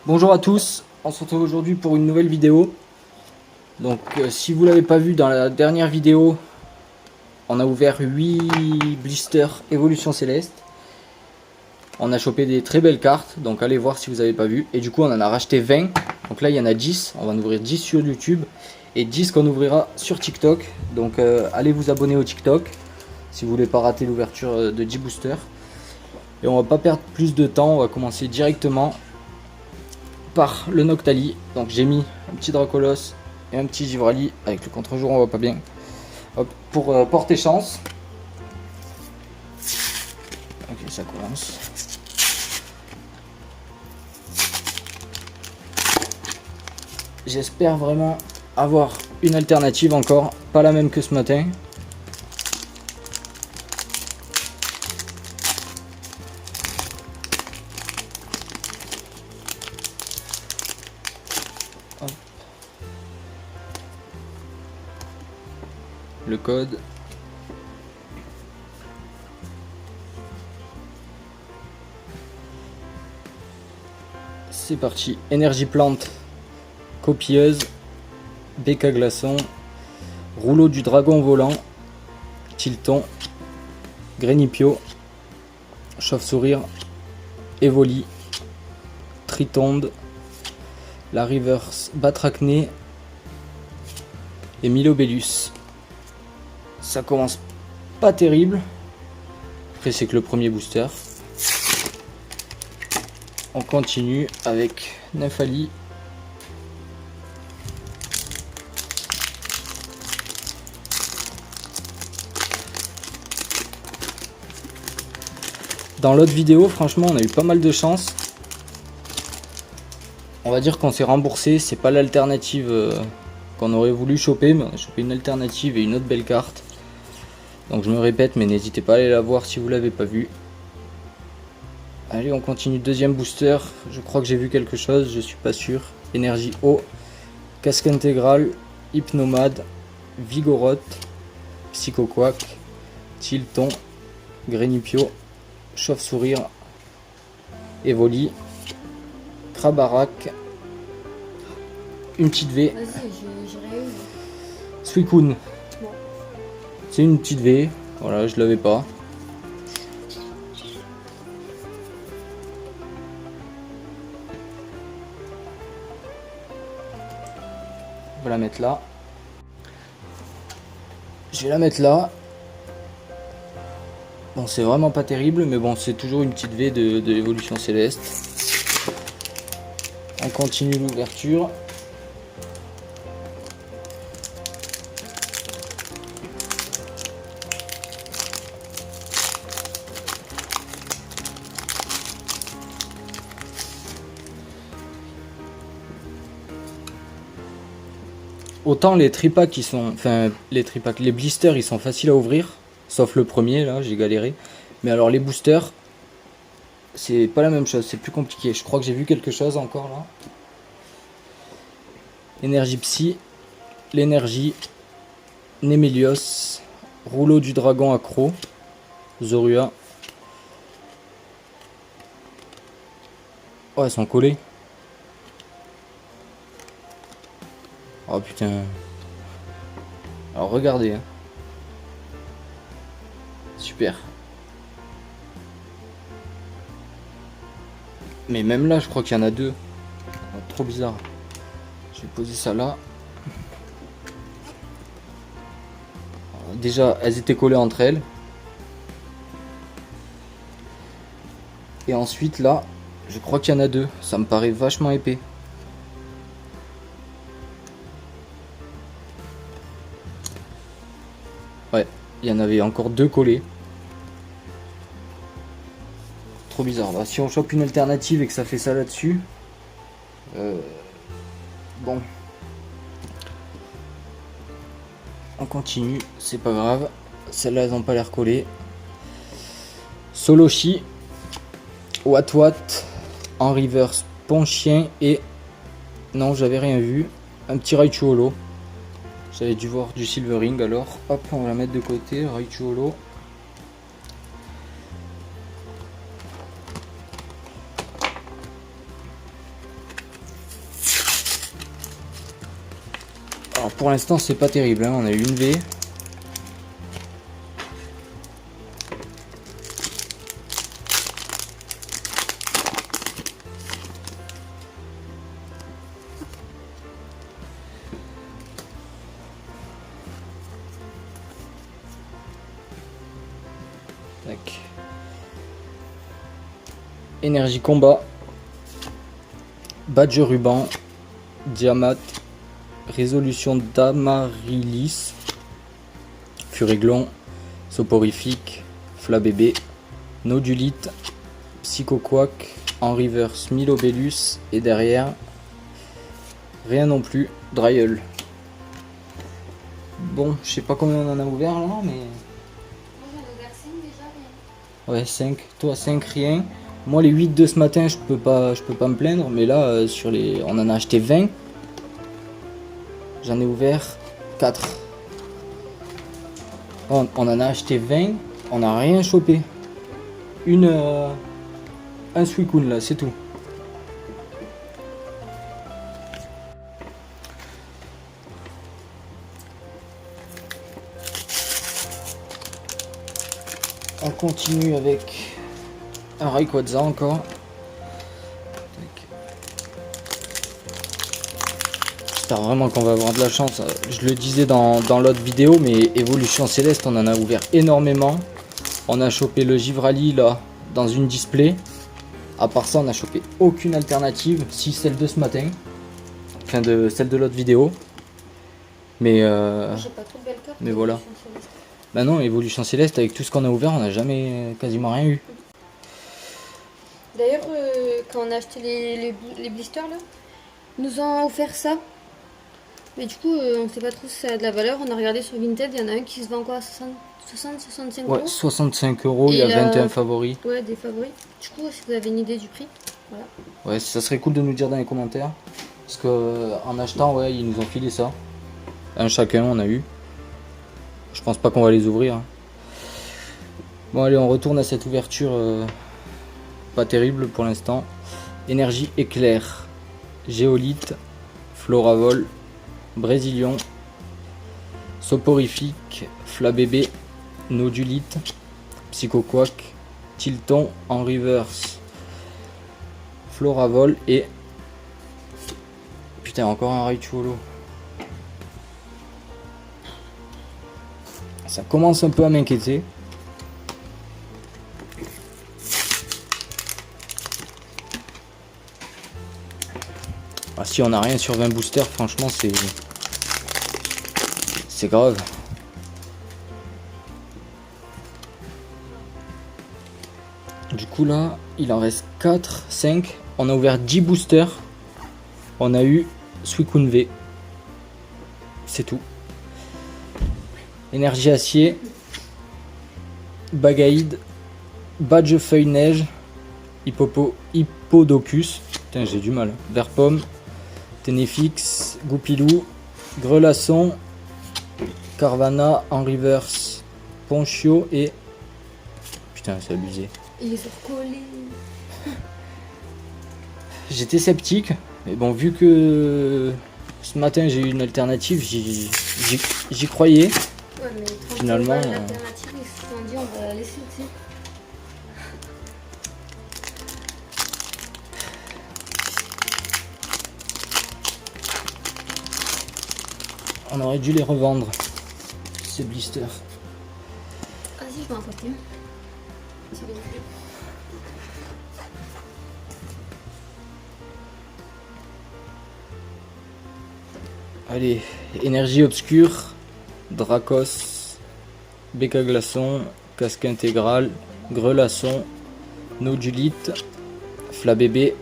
Bonjour à tous, on se retrouve aujourd'hui pour une nouvelle vidéo. Donc si vous l'avez pas vu dans la dernière vidéo, on a ouvert 8 blisters Évolution Céleste. On a chopé des très belles cartes, donc allez voir si vous n'avez pas vu. Et du coup on en a racheté 20, donc là il y en a 10, on va en ouvrir 10 sur YouTube et 10 qu'on ouvrira sur TikTok. Donc allez vous abonner au TikTok si vous voulez pas rater l'ouverture de 10 boosters. Et on va pas perdre plus de temps, on va commencer directement par le Noctali. Donc j'ai mis un petit Dracolos et un petit Givrali. Avec le contre-jour on voit pas bien. Hop, pour porter chance. Ok, ça commence. J'espère vraiment avoir une alternative encore, pas la même que ce matin. Hop. Le code. C'est parti. Énergie plante, copieuse, Béca glaçon, rouleau du dragon volant, Tilton, Grénipio, chauve-sourire, Evoli, Tritonde, la reverse Batracné et Milobellus. Ça commence pas terrible. Après c'est que le premier booster. On continue avec Nymphali, dans l'autre vidéo franchement on a eu pas mal de chance. On va dire qu'on s'est remboursé, c'est pas l'alternative qu'on aurait voulu choper, mais on a chopé une alternative et une autre belle carte. Donc je me répète, mais n'hésitez pas à aller la voir si vous l'avez pas vue. Allez, on continue, deuxième booster. Je crois que j'ai vu quelque chose, je suis pas sûr. Énergie eau, casque intégrale, hypnomade, vigoroth, psychoquack, Tilton, Grénipio, chauve-sourire, Evoli, Krabarak, une petite V, Suicune. Bon. C'est une petite V, voilà, je l'avais pas. On va la mettre là. Je vais la mettre là. Bon, c'est vraiment pas terrible, mais bon, c'est toujours une petite V de l'évolution céleste. On continue l'ouverture. Autant les tripacks qui sont, enfin les blisters ils sont faciles à ouvrir, sauf le premier là, j'ai galéré. Mais alors les boosters, c'est pas la même chose, c'est plus compliqué. Je crois que j'ai vu quelque chose encore là. Énergie psy, l'énergie, Némélios, rouleau du dragon accro, Zorua. Oh, elles sont collées. Oh putain. Alors regardez. Hein. Super. Mais même là, je crois qu'il y en a deux. Oh, trop bizarre. Je vais poser ça là. Alors, déjà, elles étaient collées entre elles. Et ensuite là, je crois qu'il y en a deux. Ça me paraît vachement épais. Ouais, il y en avait encore deux collés. Trop bizarre. Bah, si on chope une alternative et que ça fait ça là-dessus. Bon. On continue, c'est pas grave. Celles-là, elles n'ont pas l'air collées. Soloshi, Watwat, en reverse, Ponchien et... Non, j'avais rien vu. Un petit Raichu Holo. J'avais dû voir du Silvering alors. Hop, on va la mettre de côté. Raichu Holo. Alors pour l'instant c'est pas terrible, hein. On a eu une V. Tac. Énergie combat. Badge ruban. Diamat. Résolution d'Amaryllis. Furéglon. Soporifique. Flabébé. Nodulite. Psychoquack. En reverse Milobellus. Et derrière, rien non plus. Dryel. Bon, je sais pas combien on en a ouvert là, mais. Ouais, 5. Toi, 5, rien. Moi, les 8 de ce matin, je peux pas me plaindre. Mais là, sur les, on en a acheté 20. J'en ai ouvert 4. On en a acheté 20. On n'a rien chopé. Un Suicune là, c'est tout. On continue avec un Rayquaza encore. J'espère vraiment qu'on va avoir de la chance. Je le disais dans l'autre vidéo, mais Évolution Céleste, on en a ouvert énormément. On a chopé le Givrali là dans une display. À part ça, on n'a chopé aucune alternative, si celle de ce matin. Enfin, celle de l'autre vidéo. Mais pas trop de belles cartes, mais voilà. Bah non, Évolution Céleste, avec tout ce qu'on a ouvert, on n'a jamais quasiment rien eu. D'ailleurs, quand on a acheté les blisters là, ils nous ont offert ça. Mais du coup, on sait pas trop si ça a de la valeur. On a regardé sur Vinted, il y en a un qui se vend quoi, 65 euros. Ouais, 65 euros, il y a 21 favoris. Ouais, des favoris. Du coup, si vous avez une idée du prix, voilà. Ouais, ça serait cool de nous dire dans les commentaires. Parce que en achetant, ouais, ils nous ont filé ça. Un chacun, on a eu. Je pense pas qu'on va les ouvrir. Bon, allez, on retourne à cette ouverture pas terrible pour l'instant. Énergie éclair, Géolite, Floravol, Brésilion, Soporifique, Flabébé, Nodulite, Psychoquack, Tilton en reverse, Floravol et. Putain, encore un Raichulo. Ça commence un peu à m'inquiéter. Ah, si on n'a rien sur 20 boosters, franchement c'est grave. Du coup là, il en reste 4, 5. On a ouvert 10 boosters. On a eu Suicune V. C'est tout. Énergie acier, Bagaïde, Badge feuille neige, Hippodocus, putain j'ai du mal, Vert pomme, Ténéfix, Goupilou, Grelasson, Carvana en reverse, Ponchio et. Putain c'est abusé. Ils sont collés. J'étais sceptique, mais bon vu que ce matin j'ai eu une alternative, j'y croyais. Ouais, mais finalement, l'alternative, ils se sont dit on va la laisser aussi. On aurait dû les revendre, ces blisters. Vas-y, je vais en porter. C'est bien fait. Allez, énergie obscure, Dracos, Béca glaçon, casque intégral, Grelasson, Nodulite, Flabébé,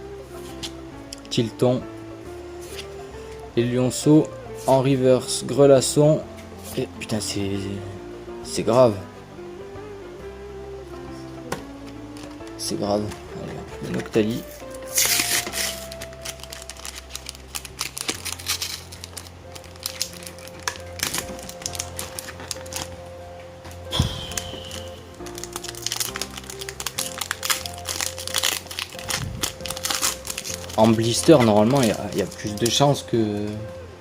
Tilton, et Lionceau en reverse, Grelasson, et putain c'est grave. C'est grave. Allez, le Noctali. En blister, normalement, il y a plus de chances que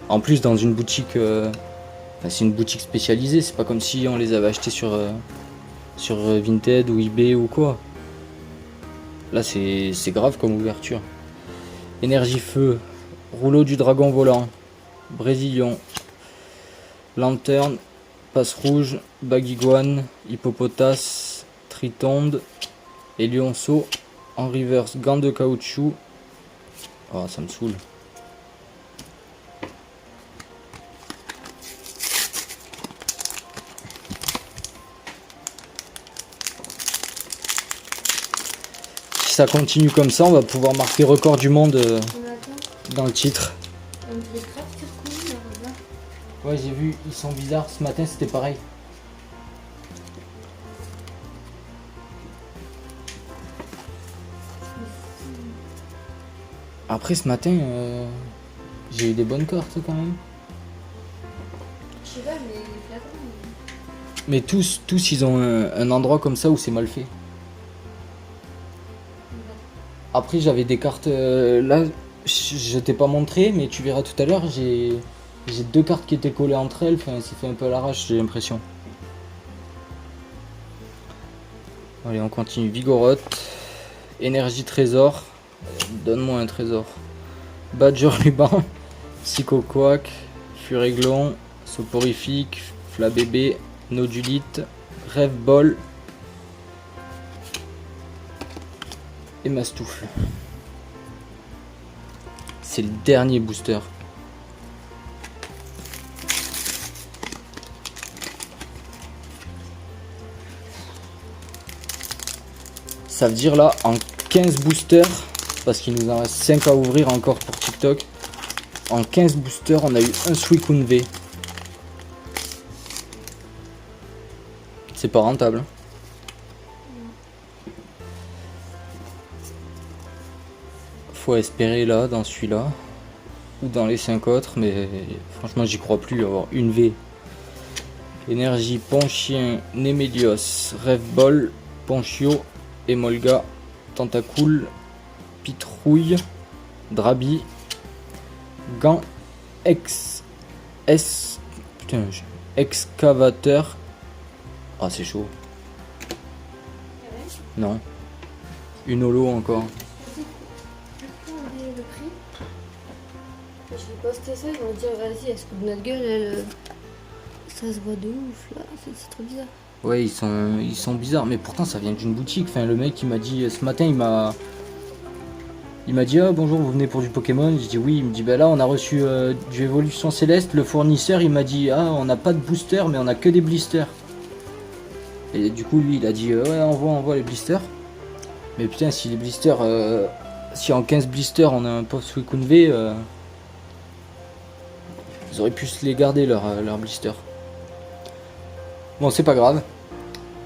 En plus dans une boutique, enfin, c'est une boutique spécialisée, c'est pas comme si on les avait achetés sur Vinted ou eBay ou quoi. Là c'est grave comme ouverture. Énergie feu, rouleau du dragon volant, Brésilion, lanterne, passe rouge, baguiguane, hippopotas, tritonde et lionceau en reverse, gants de caoutchouc. Oh ça me saoule. Si ça continue comme ça, on va pouvoir marquer record du monde dans le titre. Ouais, j'ai vu, ils sont bizarres. Ce matin, c'était pareil. Après, ce matin, j'ai eu des bonnes cartes quand même. Je sais pas, mais les flacons. Mais tous ils ont un endroit comme ça où c'est mal fait. Après, j'avais des cartes. Là, je t'ai pas montré, mais tu verras tout à l'heure. J'ai 2 cartes qui étaient collées entre elles. Enfin, c'est fait un peu à l'arrache, j'ai l'impression. Allez, on continue. Vigoroth. Énergie trésor. Donne-moi un trésor. Badger ruban. Psychoquack. Furéglon. Soporifique. Flabébé. Nodulite. Rêve bol. Et Mastoufle. C'est le dernier booster. Ça veut dire là, en 15 boosters, parce qu'il nous en reste 5 à ouvrir encore pour TikTok, en 15 boosters, on a eu un Suicune V. C'est pas rentable. Faut espérer là, dans celui-là, ou dans les 5 autres, mais franchement j'y crois plus avoir une V. Énergie, Ponchien, Némélios, Rêve Bol, Ponchio, Emolga, Tentacool, Pitrouille, Drabi, Gant, Excavateur. Ah c'est chaud. Non. Une holo encore. Le prix. Je vais poster ça, ils vont dire vas-y, est-ce que notre gueule, elle, ça se voit de ouf là, c'est trop bizarre. Ouais, ils sont bizarres, mais pourtant ça vient d'une boutique. Enfin, le mec il m'a dit ce matin, il m'a dit ah bonjour, vous venez pour du Pokémon. J'ai dit oui. Il me dit bah là on a reçu du Évolution Céleste. Le fournisseur il m'a dit ah on n'a pas de booster mais on a que des blisters. Et du coup lui il a dit ouais envoie les blisters. Mais putain si les blisters si en 15 blisters on a un pauvre Suicune V, ils auraient pu se les garder leurs blisters. Bon c'est pas grave.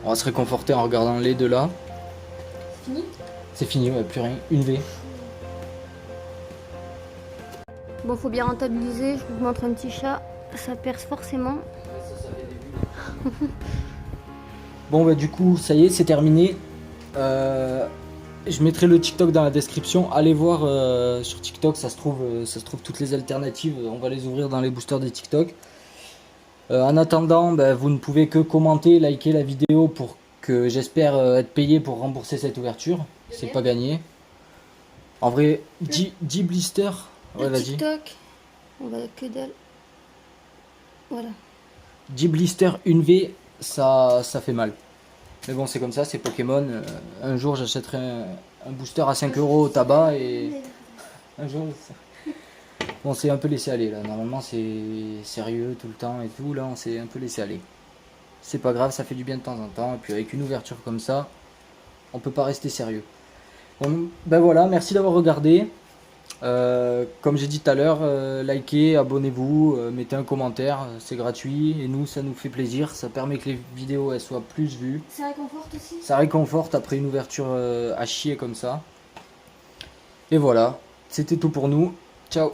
On va se réconforter en regardant les deux là. C'est fini? C'est fini, ouais, plus rien. Une V. Bon, faut bien rentabiliser. Je vous montre un petit chat. Ça perce forcément. Bon bah du coup ça y est, c'est terminé. Je mettrai le TikTok dans la description. Allez voir sur TikTok, ça se trouve toutes les alternatives. On va les ouvrir dans les boosters des TikTok. En attendant, bah, vous ne pouvez que commenter, liker la vidéo pour que j'espère être payé pour rembourser cette ouverture. C'est pas gagné. En vrai, 10 blisters. Ouais, vas-y. TikTok, on va que dalle. Voilà. 10 blisters, une V, ça fait mal. Mais bon, c'est comme ça, c'est Pokémon. Un jour, j'achèterai un booster à 5 € au tabac et un jour. On s'est un peu laissé aller là. Normalement, c'est sérieux tout le temps et tout. Là, on s'est un peu laissé aller. C'est pas grave, ça fait du bien de temps en temps. Et puis, avec une ouverture comme ça, on peut pas rester sérieux. Bon, ben voilà, merci d'avoir regardé. Comme j'ai dit tout à l'heure, likez, abonnez-vous, mettez un commentaire, c'est gratuit et nous ça nous fait plaisir, ça permet que les vidéos elles soient plus vues. Ça réconforte aussi. Ça réconforte après une ouverture à chier comme ça. Et voilà, c'était tout pour nous. Ciao.